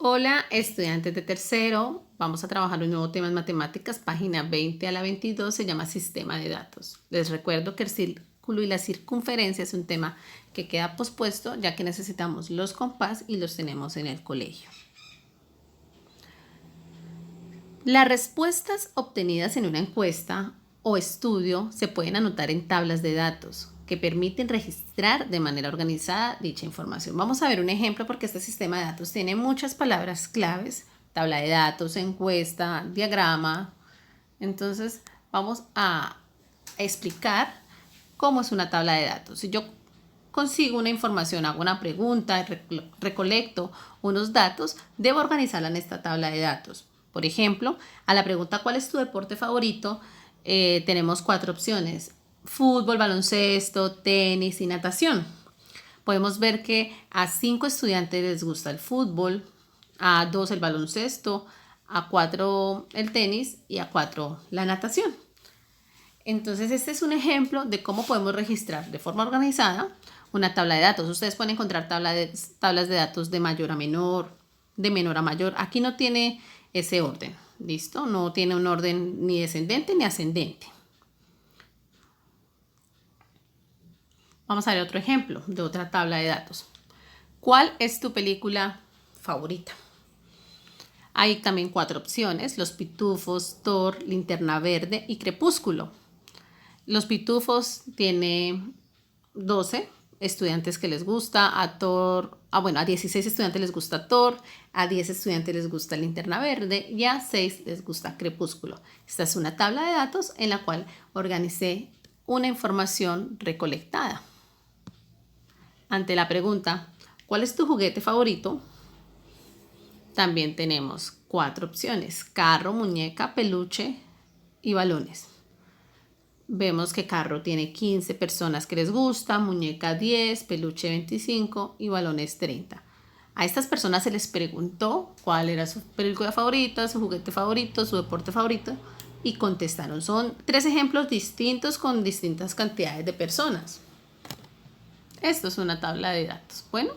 Hola, estudiantes de tercero. Vamos a trabajar un nuevo tema en matemáticas, página 20 a la 22, se llama sistema de datos. Les recuerdo que el círculo y la circunferencia es un tema que queda pospuesto, ya que necesitamos los compás y los tenemos en el colegio. Las respuestas obtenidas en una encuesta o estudio se pueden anotar en tablas de datos que permiten registrar de manera organizada dicha información. Vamos a ver un ejemplo porque este sistema de datos tiene muchas palabras claves: tabla de datos, encuesta, diagrama. Entonces vamos a explicar cómo es una tabla de datos. Si yo consigo una información, hago una pregunta, recolecto unos datos, debo organizarla en esta tabla de datos. Por ejemplo, a la pregunta ¿cuál es tu deporte favorito? Tenemos 4 opciones: fútbol, baloncesto, tenis y natación. Podemos ver que a 5 estudiantes les gusta el fútbol, a 2 el baloncesto, a 4 el tenis y a 4 la natación. Entonces este es un ejemplo de cómo podemos registrar de forma organizada una tabla de datos. Ustedes pueden encontrar tablas de datos de mayor a menor, de menor a mayor. Aquí no tiene ese orden, ¿listo? No tiene un orden ni descendente ni ascendente. Vamos a ver otro ejemplo de otra tabla de datos. ¿Cuál es tu película favorita? Hay también 4 opciones: Los Pitufos, Thor, Linterna Verde y Crepúsculo. Los Pitufos tiene 12 estudiantes que les gusta, a 16 estudiantes les gusta Thor, a 10 estudiantes les gusta Linterna Verde y a 6 les gusta Crepúsculo. Esta es una tabla de datos en la cual organicé una información recolectada. Ante la pregunta ¿cuál es tu juguete favorito? También tenemos 4 opciones: carro, muñeca, peluche y balones. Vemos que carro tiene 15 personas que les gusta, muñeca 10, peluche 25 y balones 30. A estas personas se les preguntó cuál era su película favorita, su juguete favorito, su deporte favorito y contestaron. Son 3 ejemplos distintos con distintas cantidades de personas. Esto es una tabla de datos. Bueno,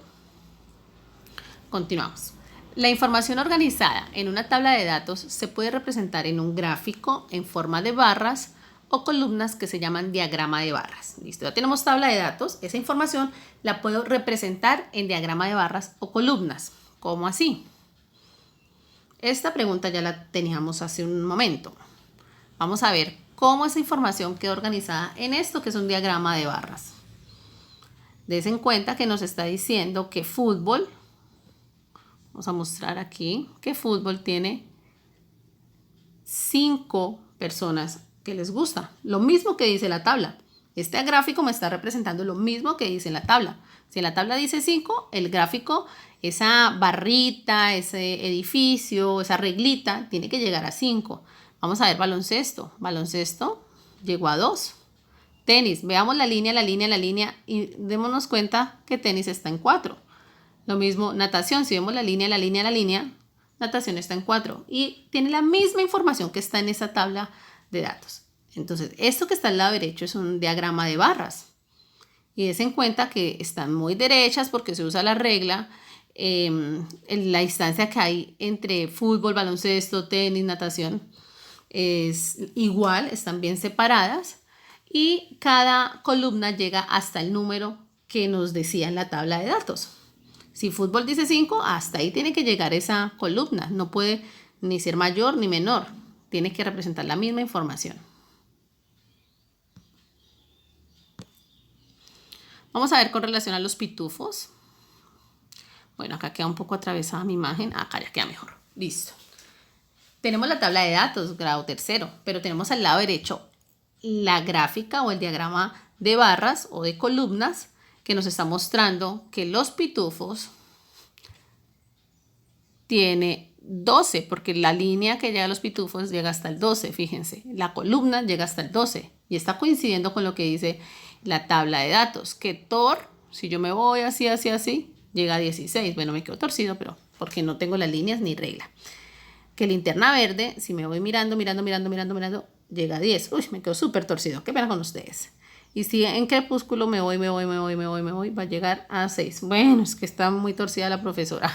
continuamos. La información organizada en una tabla de datos se puede representar en un gráfico en forma de barras o columnas que se llaman diagrama de barras. Listo, ya tenemos tabla de datos. Esa información la puedo representar en diagrama de barras o columnas. ¿Cómo así? Esta pregunta ya la teníamos hace un momento. Vamos a ver cómo esa información queda organizada en esto que es un diagrama de barras. Des en cuenta que nos está diciendo que fútbol, vamos a mostrar aquí que fútbol tiene 5 personas que les gusta, lo mismo que dice la tabla. Este gráfico me está representando lo mismo que dice en la tabla. Si en la tabla dice 5, el gráfico, esa barrita, ese edificio, esa reglita, tiene que llegar a 5. Vamos a ver baloncesto. Baloncesto llegó a 2. Tenis, veamos la línea y démonos cuenta que tenis está en 4. Lo mismo natación, si vemos la línea, natación está en 4 y tiene la misma información que está en esa tabla de datos. Entonces, esto que está al lado derecho es un diagrama de barras. Y des en cuenta que están muy derechas porque se usa la regla. En la distancia que hay entre fútbol, baloncesto, tenis, natación es igual, están bien separadas. Y cada columna llega hasta el número que nos decía en la tabla de datos. Si fútbol dice 5, hasta ahí tiene que llegar esa columna. No puede ni ser mayor ni menor. Tiene que representar la misma información. Vamos a ver con relación a los pitufos. Bueno, acá queda un poco atravesada mi imagen. Acá ya queda mejor. Listo. Tenemos la tabla de datos, grado tercero, pero tenemos al lado derecho la gráfica o el diagrama de barras o de columnas que nos está mostrando que los pitufos tiene 12, porque la línea que llega a los pitufos llega hasta el 12, fíjense, la columna llega hasta el 12 y está coincidiendo con lo que dice la tabla de datos, que Thor, si yo me voy así, llega a 16. Bueno, me quedo torcido, pero porque no tengo las líneas ni regla. Que Linterna Verde, si me voy mirando, llega a 10. Uy, me quedo súper torcido, qué pena con ustedes. Y si en crepúsculo me voy, va a llegar a 6. Bueno, es que está muy torcida la profesora.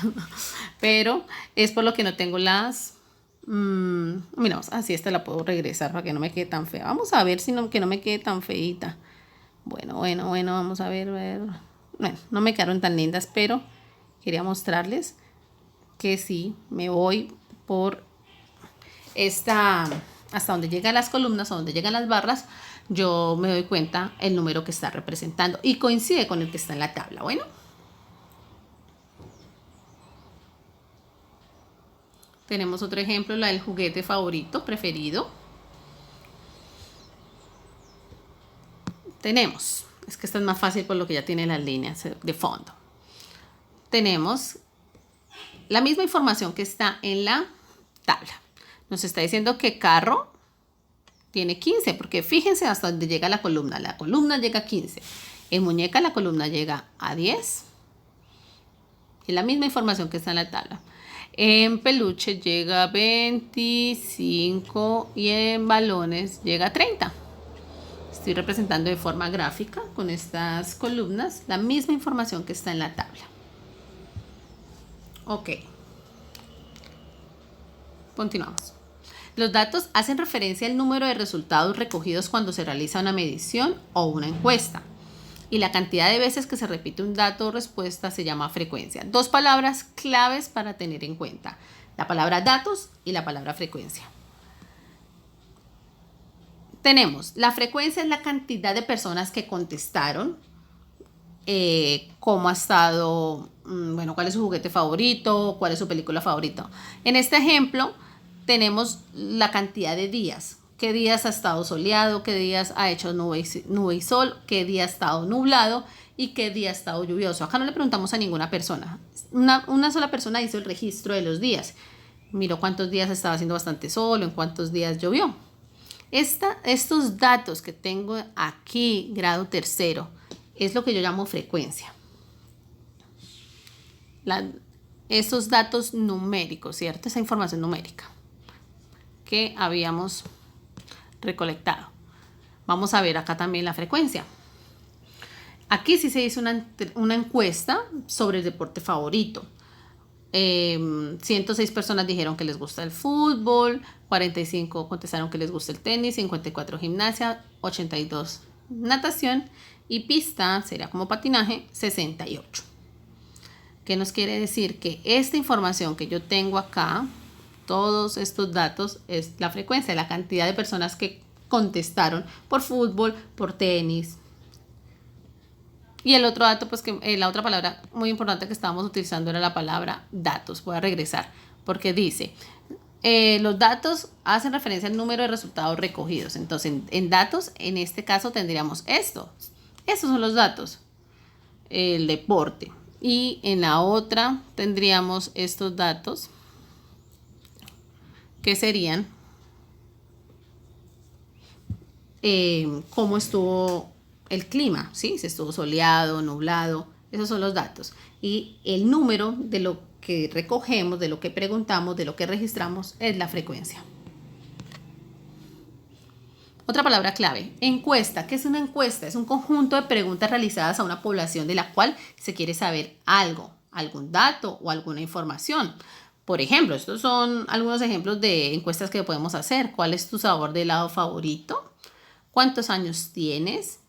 Pero es por lo que no tengo las... miramos, así esta la puedo regresar para que no me quede tan fea. Vamos a ver si no, que no me quede tan feita. Bueno, vamos a ver. Bueno, no me quedaron tan lindas, pero quería mostrarles que sí, me voy por esta, hasta donde llegan las columnas, a donde llegan las barras, yo me doy cuenta el número que está representando y coincide con el que está en la tabla. Bueno, tenemos otro ejemplo, la del juguete favorito, preferido. Tenemos, es que esta es más fácil por lo que ya tiene las líneas de fondo. Tenemos la misma información que está en la tabla. Nos está diciendo que carro tiene 15, porque fíjense hasta dónde llega la columna. La columna llega a 15. En muñeca la columna llega a 10. Es la misma información que está en la tabla. En peluche llega a 25 y en balones llega a 30. Estoy representando de forma gráfica con estas columnas la misma información que está en la tabla. Ok. Continuamos. Los datos hacen referencia al número de resultados recogidos cuando se realiza una medición o una encuesta. Y la cantidad de veces que se repite un dato o respuesta se llama frecuencia. Dos palabras claves para tener en cuenta: la palabra datos y la palabra frecuencia. Tenemos, la frecuencia es la cantidad de personas que contestaron, cómo ha estado, bueno, cuál es su juguete favorito, cuál es su película favorita. En este ejemplo tenemos la cantidad de días. ¿Qué días ha estado soleado? ¿Qué días ha hecho nube y sol? ¿Qué día ha estado nublado? ¿Y qué día ha estado lluvioso? Acá no le preguntamos a ninguna persona. Una sola persona hizo el registro de los días. Miró cuántos días estaba haciendo bastante sol o en cuántos días llovió. Estos datos que tengo aquí, grado tercero, es lo que yo llamo frecuencia. Esos datos numéricos, ¿cierto? Esa información numérica que habíamos recolectado. Vamos a ver acá también la frecuencia. Aquí sí se hizo una encuesta sobre el deporte favorito. 106 personas dijeron que les gusta el fútbol, 45 contestaron que les gusta el tenis, 54 gimnasia, 82 natación y pista, sería como patinaje, 68. ¿Qué nos quiere decir? Que esta información que yo tengo acá, todos estos datos, es la frecuencia, la cantidad de personas que contestaron por fútbol, por tenis. Y el otro dato, pues que la otra palabra muy importante que estábamos utilizando era la palabra datos. Voy a regresar porque dice, los datos hacen referencia al número de resultados recogidos. Entonces, en datos, en este caso tendríamos esto. Estos son los datos. El deporte. Y en la otra tendríamos estos datos que serían cómo estuvo el clima, ¿sí? Si estuvo soleado, nublado, esos son los datos. Y el número de lo que recogemos, de lo que preguntamos, de lo que registramos, es la frecuencia. Otra palabra clave, encuesta. ¿Qué es una encuesta? Es un conjunto de preguntas realizadas a una población de la cual se quiere saber algo, algún dato o alguna información. Por ejemplo, estos son algunos ejemplos de encuestas que podemos hacer. ¿Cuál es tu sabor de helado favorito? ¿Cuántos años tienes?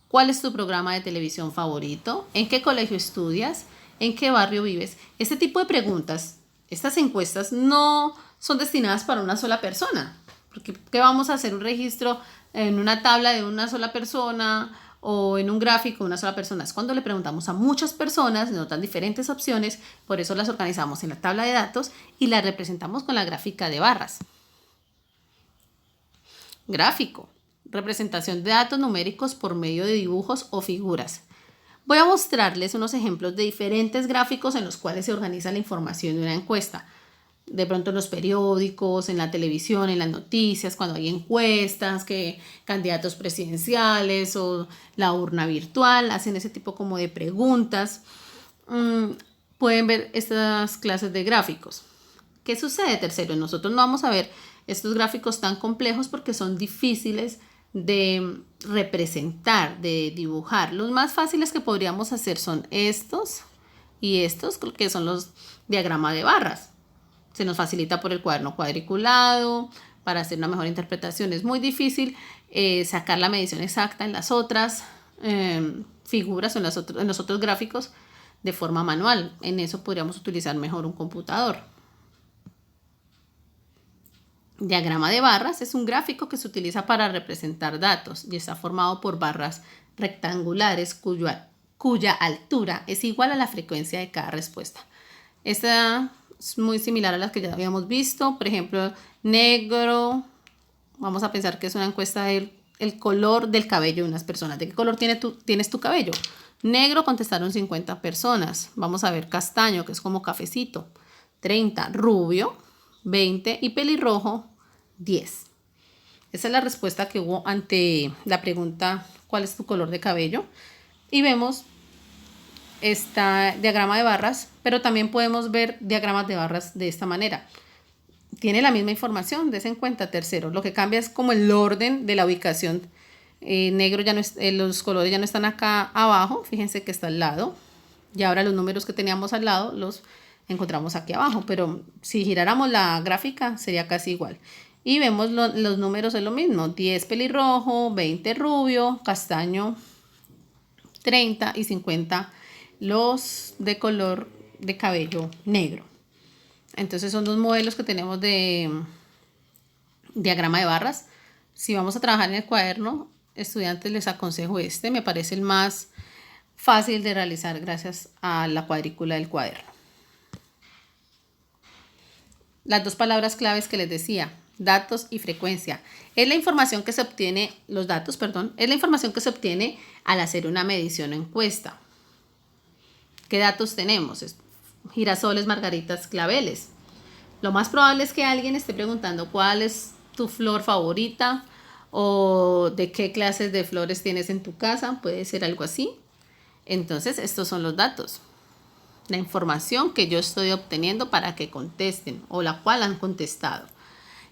¿Cuál es tu programa de televisión favorito? ¿En qué colegio estudias? ¿En qué barrio vives? Este tipo de preguntas, estas encuestas no son destinadas para una sola persona. Porque ¿qué vamos a hacer un registro en una tabla de una sola persona o en un gráfico de una sola persona? Es cuando le preguntamos a muchas personas, nos dan diferentes opciones, por eso las organizamos en la tabla de datos y las representamos con la gráfica de barras. Gráfico. Representación de datos numéricos por medio de dibujos o figuras. Voy a mostrarles unos ejemplos de diferentes gráficos en los cuales se organiza la información de una encuesta. De pronto en los periódicos, en la televisión, en las noticias, cuando hay encuestas, que candidatos presidenciales o la urna virtual hacen ese tipo como de preguntas. Pueden ver estas clases de gráficos. ¿Qué sucede, tercero? Nosotros no vamos a ver estos gráficos tan complejos porque son difíciles de representar, de dibujar. Los más fáciles que podríamos hacer son estos y estos, que son los diagramas de barras. Se nos facilita por el cuaderno cuadriculado para hacer una mejor interpretación. Es muy difícil sacar la medición exacta en las otras figuras o en los otros gráficos de forma manual. En eso podríamos utilizar mejor un computador. Diagrama de barras es un gráfico que se utiliza para representar datos y está formado por barras rectangulares cuya altura es igual a la frecuencia de cada respuesta. Esta es muy similar a las que ya habíamos visto. Por ejemplo, negro. Vamos a pensar que es una encuesta del color del cabello de unas personas. ¿De qué color tienes tu cabello? Negro contestaron 50 personas. Vamos a ver castaño, que es como cafecito, 30. Rubio, 20. Y pelirrojo, 10. Esa es la respuesta que hubo ante la pregunta ¿cuál es tu color de cabello? Y vemos este diagrama de barras, pero también podemos ver diagramas de barras de esta manera. Tiene la misma información, des en cuenta, tercero. Lo que cambia es como el orden de la ubicación. Negro ya no es, los colores ya no están acá abajo, fíjense que está al lado. Y ahora los números que teníamos al lado los encontramos aquí abajo, pero si giráramos la gráfica sería casi igual. Y vemos los números es lo mismo, 10 pelirrojo, 20 rubio, castaño 30 y 50 los de color de cabello negro. Entonces son dos modelos que tenemos de diagrama de barras. Si vamos a trabajar en el cuaderno, estudiantes, les aconsejo este, me parece el más fácil de realizar gracias a la cuadrícula del cuaderno. Las dos palabras claves que les decía, datos y frecuencia. Es la información que se obtiene, los datos, perdón, es la información que se obtiene al hacer una medición o encuesta. ¿Qué datos tenemos? Girasoles, margaritas, claveles. Lo más probable es que alguien esté preguntando cuál es tu flor favorita o de qué clases de flores tienes en tu casa. Puede ser algo así. Entonces, estos son los datos. La información que yo estoy obteniendo para que contesten o la cual han contestado.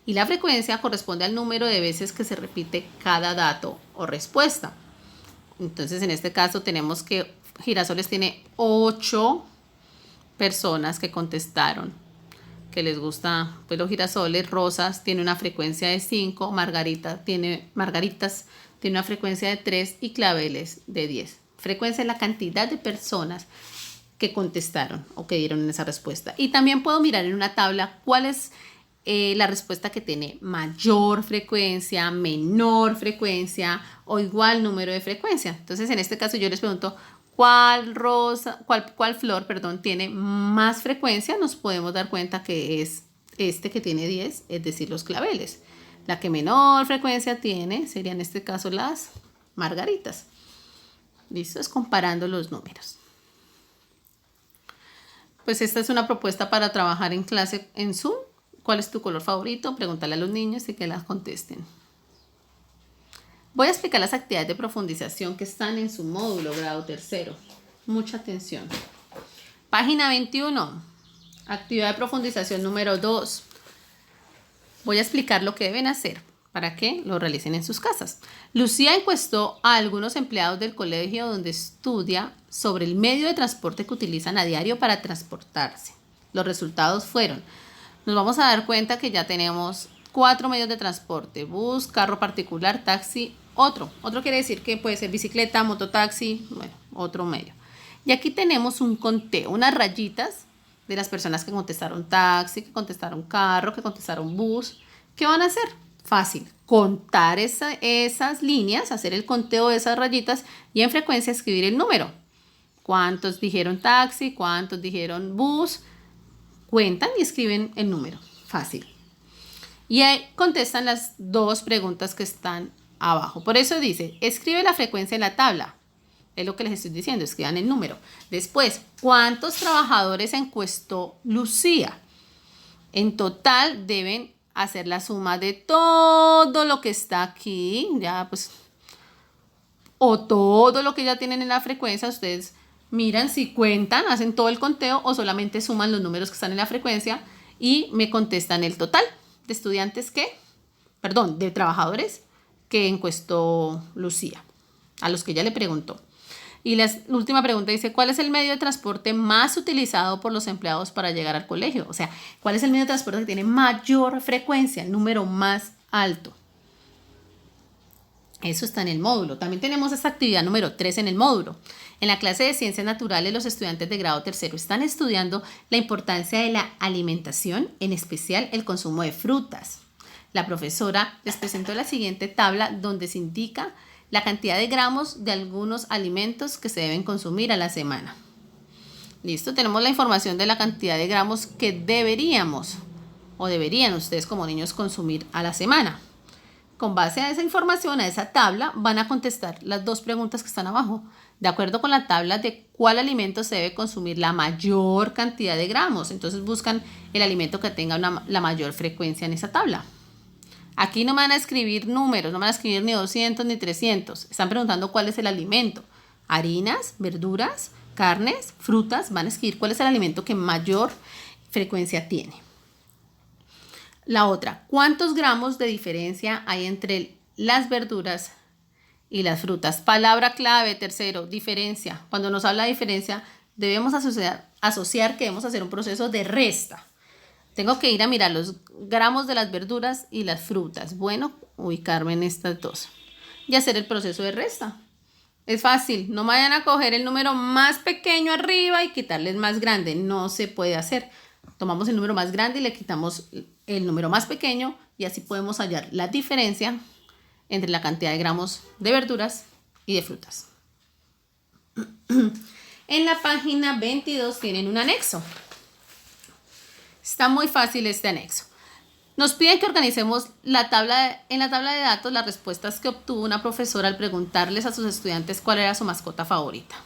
Y la frecuencia corresponde al número de veces que se repite cada dato o respuesta. Entonces, en este caso tenemos que Girasoles tiene 8 personas que contestaron que les gusta pues, los girasoles. Rosas tiene una frecuencia de 5, margaritas tiene una frecuencia de 3 y claveles de 10. Frecuencia es la cantidad de personas que contestaron o que dieron esa respuesta. Y también puedo mirar en una tabla cuál es la respuesta que tiene mayor frecuencia, menor frecuencia o igual número de frecuencia. Entonces, en este caso yo les pregunto cuál flor, tiene más frecuencia. Nos podemos dar cuenta que es este que tiene 10, es decir, los claveles. La que menor frecuencia tiene serían en este caso las margaritas. ¿Listo? Es comparando los números. Pues esta es una propuesta para trabajar en clase en Zoom. ¿Cuál es tu color favorito? Pregúntale a los niños y que las contesten. Voy a explicar las actividades de profundización que están en su módulo grado tercero. Mucha atención. Página 21. Actividad de profundización número 2. Voy a explicar lo que deben hacer para que lo realicen en sus casas. Lucía encuestó a algunos empleados del colegio donde estudia sobre el medio de transporte que utilizan a diario para transportarse. Los resultados fueron, nos vamos a dar cuenta que ya tenemos 4 medios de transporte: bus, carro particular, taxi, otro quiere decir que puede ser bicicleta, mototaxi, bueno, otro medio. Y aquí tenemos un conteo, unas rayitas de las personas que contestaron taxi, que contestaron carro, que contestaron bus. ¿Qué van a hacer? Fácil, contar esas líneas, hacer el conteo de esas rayitas y en frecuencia escribir el número. ¿Cuántos dijeron taxi? ¿Cuántos dijeron bus? Cuentan y escriben el número. Fácil. Y ahí contestan las dos preguntas que están abajo. Por eso dice, escribe la frecuencia en la tabla. Es lo que les estoy diciendo, escriban el número. Después, ¿cuántos trabajadores encuestó Lucía? En total deben hacer la suma de todo lo que está aquí, ya pues, o todo lo que ya tienen en la frecuencia. Ustedes miran si cuentan, hacen todo el conteo o solamente suman los números que están en la frecuencia y me contestan el total de estudiantes de trabajadores que encuestó Lucía, a los que ella le preguntó. Y la última pregunta dice, ¿cuál es el medio de transporte más utilizado por los empleados para llegar al colegio? O sea, ¿cuál es el medio de transporte que tiene mayor frecuencia, el número más alto? Eso está en el módulo. También tenemos esta actividad número 3 en el módulo. En la clase de Ciencias Naturales, los estudiantes de grado tercero están estudiando la importancia de la alimentación, en especial el consumo de frutas. La profesora les presentó la siguiente tabla donde se indica la cantidad de gramos de algunos alimentos que se deben consumir a la semana. Listo, tenemos la información de la cantidad de gramos que deberían ustedes como niños consumir a la semana. Con base a esa información, a esa tabla, van a contestar las dos preguntas que están abajo. De acuerdo con la tabla de cuál alimento se debe consumir la mayor cantidad de gramos. Entonces buscan el alimento que tenga la mayor frecuencia en esa tabla. Aquí no me van a escribir números, no me van a escribir ni 200 ni 300. Están preguntando cuál es el alimento. Harinas, verduras, carnes, frutas. Van a escribir cuál es el alimento que mayor frecuencia tiene. La otra, ¿cuántos gramos de diferencia hay entre las verduras y las frutas? Palabra clave, tercero, diferencia. Cuando nos habla de diferencia, debemos asociar que debemos hacer un proceso de resta. Tengo que ir a mirar los gramos de las verduras y las frutas. Bueno, ubicarme en estas dos y hacer el proceso de resta. Es fácil, no vayan a coger el número más pequeño arriba y quitarle el más grande. No se puede hacer. Tomamos el número más grande y le quitamos el número más pequeño y así podemos hallar la diferencia entre la cantidad de gramos de verduras y de frutas. En la página 22 tienen un anexo. Está muy fácil este anexo. Nos piden que organicemos en la tabla de datos las respuestas que obtuvo una profesora al preguntarles a sus estudiantes cuál era su mascota favorita.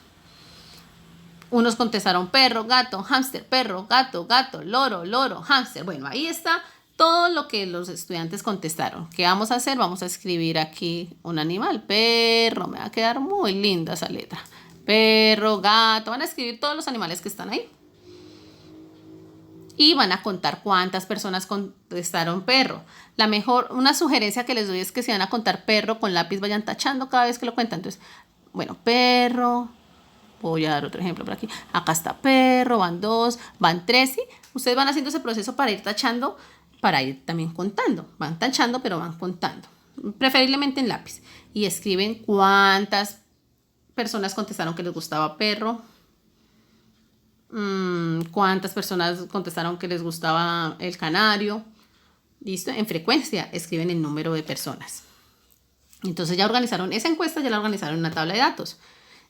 Unos contestaron perro, gato, hámster, perro, gato, gato, loro, loro, hámster. Bueno, ahí está todo lo que los estudiantes contestaron. ¿Qué vamos a hacer? Vamos a escribir aquí un animal. Perro, me va a quedar muy linda esa letra. Perro, gato, van a escribir todos los animales que están ahí. Y van a contar cuántas personas contestaron perro. Una sugerencia que les doy es que si van a contar perro con lápiz, vayan tachando cada vez que lo cuentan. Entonces, bueno, perro. Voy a dar otro ejemplo por aquí. Acá está perro, van 2, van 3. ¿Sí? Ustedes van haciendo ese proceso para ir tachando, para ir también contando. Van tachando, pero van contando. Preferiblemente en lápiz. Y escriben cuántas personas contestaron que les gustaba perro. Cuántas personas contestaron que les gustaba el canario. ¿Listo? En frecuencia escriben el número de personas. Entonces ya organizaron esa encuesta, ya la organizaron en una tabla de datos.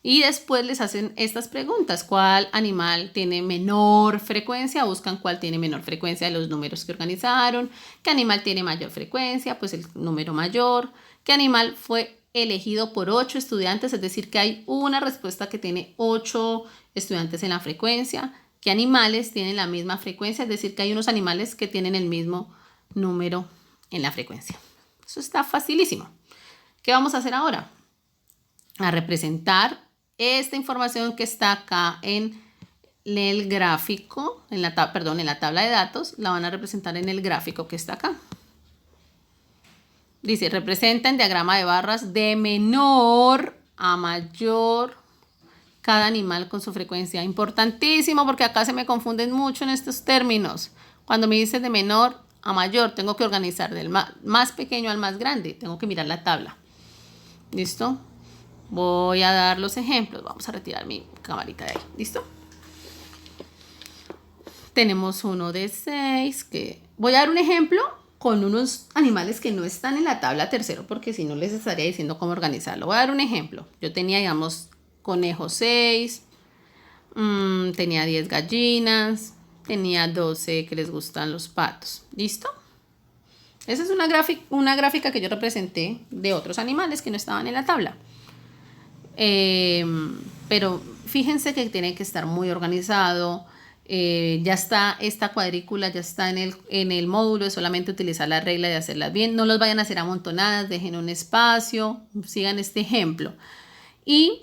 Y después les hacen estas preguntas. ¿Cuál animal tiene menor frecuencia? Buscan cuál tiene menor frecuencia de los números que organizaron. ¿Qué animal tiene mayor frecuencia? Pues el número mayor. ¿Qué animal fue elegido por 8 estudiantes? Es decir, que hay una respuesta que tiene 8 estudiantes en la frecuencia. ¿Qué animales tienen la misma frecuencia? Es decir, que hay unos animales que tienen el mismo número en la frecuencia. Eso está facilísimo. ¿Qué vamos a hacer ahora? A representar esta información que está acá en el gráfico, en la tabla de datos, la van a representar en el gráfico que está acá. Dice, representa en diagrama de barras de menor a mayor cada animal con su frecuencia. Importantísimo porque acá se me confunden mucho en estos términos. Cuando me dicen de menor a mayor, tengo que organizar del más pequeño al más grande. Tengo que mirar la tabla. ¿Listo? Voy a dar los ejemplos. Vamos a retirar mi camarita de ahí. ¿Listo? Tenemos uno de 6 que... Voy a dar un ejemplo con unos animales que no están en la tabla tercero porque si no les estaría diciendo cómo organizarlo. Voy a dar un ejemplo. Yo tenía, digamos, conejo 6, tenía 10 gallinas, tenía 12 que les gustan los patos. ¿Listo? Esa es una gráfica que yo representé de otros animales que no estaban en la tabla. Pero fíjense que tiene que estar muy organizado. Ya está esta cuadrícula, ya está en el módulo, es solamente utilizar la regla de hacerlas bien. No los vayan a hacer amontonadas, dejen un espacio, sigan este ejemplo. Y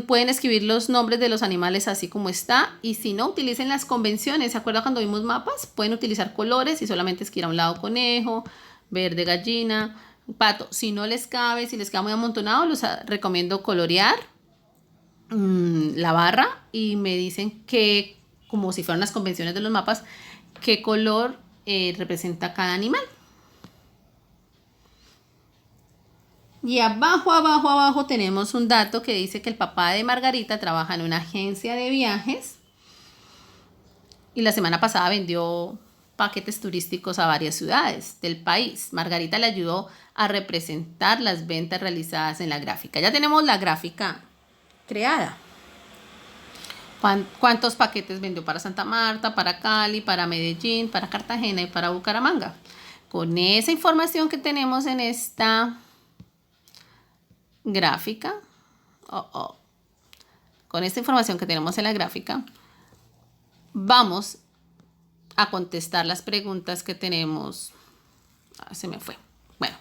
pueden escribir los nombres de los animales así como está. Y si no, utilicen las convenciones. ¿Se acuerdan cuando vimos mapas? Pueden utilizar colores y solamente escribir a un lado conejo, verde gallina, Pato, si no les cabe, si les queda muy amontonado, los recomiendo colorear la barra y me dicen que, como si fueran las convenciones de los mapas, qué color representa cada animal. Y abajo, abajo, abajo tenemos un dato que dice que el papá de Margarita trabaja en una agencia de viajes y la semana pasada vendió paquetes turísticos a varias ciudades del país. Margarita le ayudó a representar las ventas realizadas en la gráfica. Ya tenemos la gráfica creada. ¿Cuántos paquetes vendió para Santa Marta, para Cali, para Medellín, para Cartagena y para Bucaramanga? Con esa información que tenemos en esta gráfica, con esta información que tenemos en la gráfica, vamos a contestar las preguntas que tenemos. Se me fue. Bueno,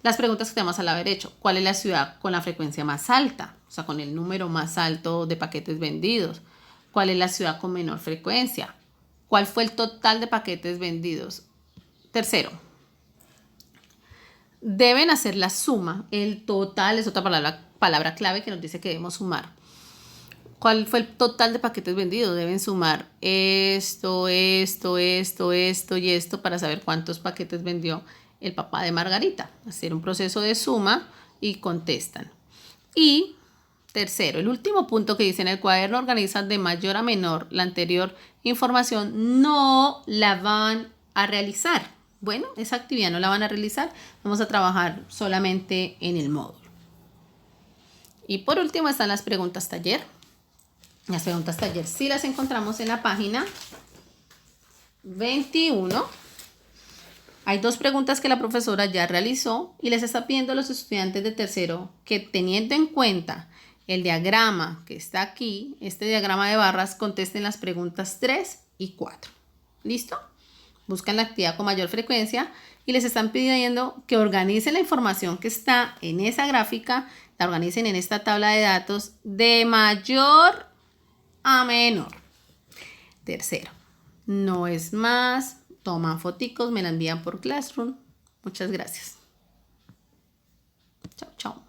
las preguntas que tenemos al haber hecho. ¿Cuál es la ciudad con la frecuencia más alta? O sea, con el número más alto de paquetes vendidos. ¿Cuál es la ciudad con menor frecuencia? ¿Cuál fue el total de paquetes vendidos? Tercero, deben hacer la suma. El total es otra palabra clave que nos dice que debemos sumar. ¿Cuál fue el total de paquetes vendidos? Deben sumar esto y esto para saber cuántos paquetes vendió el papá de Margarita. Hacer un proceso de suma y contestan. Y tercero, el último punto que dice en el cuaderno, organizan de mayor a menor la anterior información, no la van a realizar. Bueno, esa actividad no la van a realizar, vamos a trabajar solamente en el módulo. Y por último están las preguntas taller. Las preguntas taller sí las encontramos en la página 21. Hay dos preguntas que la profesora ya realizó y les está pidiendo a los estudiantes de tercero que, teniendo en cuenta el diagrama que está aquí, este diagrama de barras, contesten las preguntas 3 y 4. ¿Listo? Buscan la actividad con mayor frecuencia y les están pidiendo que organicen la información que está en esa gráfica, la organicen en esta tabla de datos de mayor a menor. Tercero, no es más, toman foticos, me la envían por Classroom. Muchas gracias. Chao, chao.